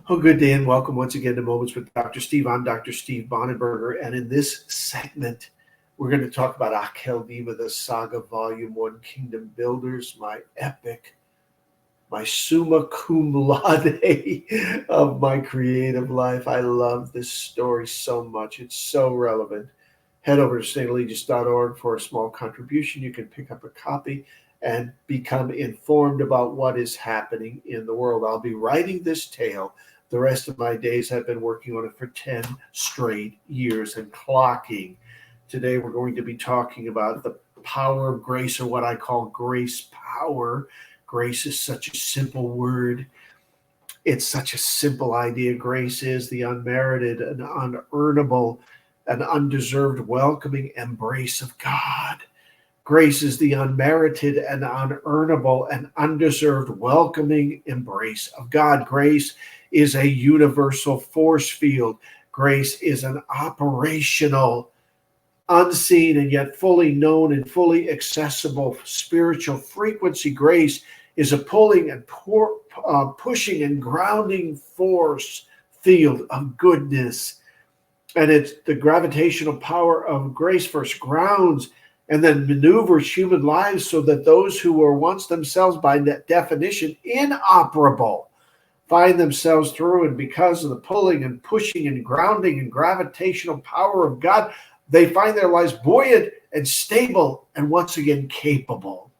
Oh, good day and welcome once again to Moments with Dr. Steve. I'm Dr. Steve Bonenberger, and in this segment, we're going to talk about Akeldeema Saga, Volume 1, Kingdom Builders, my epic, my summa cum laude of my creative life. I love this story so much. It's so relevant. Head over to stalegious.org for a small contribution. You can pick up a copy and become informed about what is happening in the world. I'll be writing this tale the rest of my days. I've been working on it for 10 straight years and clocking. Today, we're going to be talking about the power of grace, or what I call grace power. Grace is such a simple word. It's such a simple idea. Grace is the unmerited and unearnable and undeserved welcoming embrace of God. Grace is the unmerited and unearnable and undeserved welcoming embrace of God. Grace is a universal force field. Grace is an operational, unseen, and yet fully known and fully accessible spiritual frequency. Grace is a pulling and pushing and grounding force field of goodness. And it's the gravitational power of grace first grounds and then maneuvers human lives so that those who were once themselves, by definition, inoperable, find themselves through. And because of the pulling and pushing and grounding and gravitational power of God, they find their lives buoyant and stable and once again capable.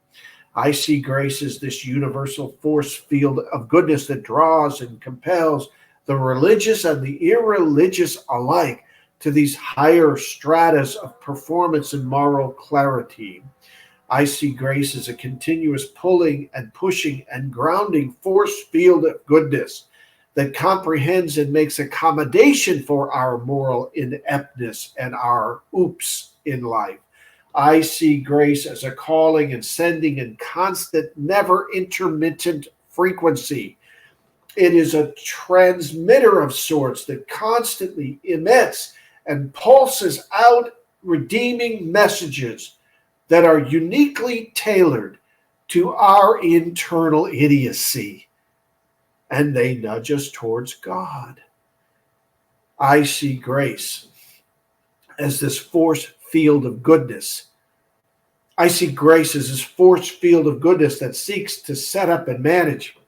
I see grace as this universal force field of goodness that draws and compels the religious and the irreligious alike to these higher stratas of performance and moral clarity. I see grace as a continuous pulling and pushing and grounding force field of goodness that comprehends and makes accommodation for our moral ineptness and our oops in life. I see grace as a calling and sending and constant, never intermittent frequency. It is a transmitter of sorts that constantly emits and pulses out redeeming messages that are uniquely tailored to our internal idiocy, and they nudge us towards God. I see grace as this force field of goodness. I see grace as this force field of goodness that seeks to set up and manage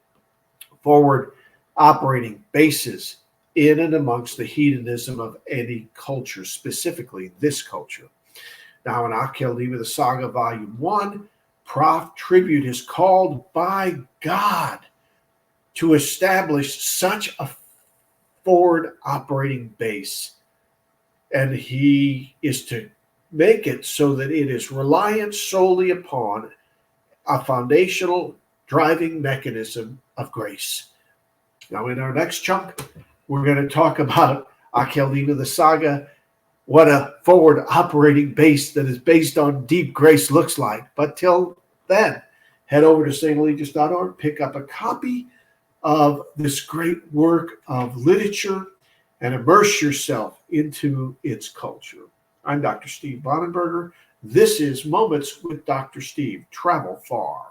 forward operating bases in and amongst the hedonism of any culture, specifically this culture. Now, in Akeldeema Saga, Volume 1, Prof. Tribute is called by God to establish such a forward operating base, and he is to make it so that it is reliant solely upon a foundational driving mechanism of grace. Now, in our next chunk, we're going to talk about Akeldeema Saga, what a forward operating base that is based on deep grace looks like. But till then, head over to stalegious.org, pick up a copy of this great work of literature, and immerse yourself into its culture. I'm Dr. Steve Bonenberger. This is Moments with Dr. Steve. Travel far.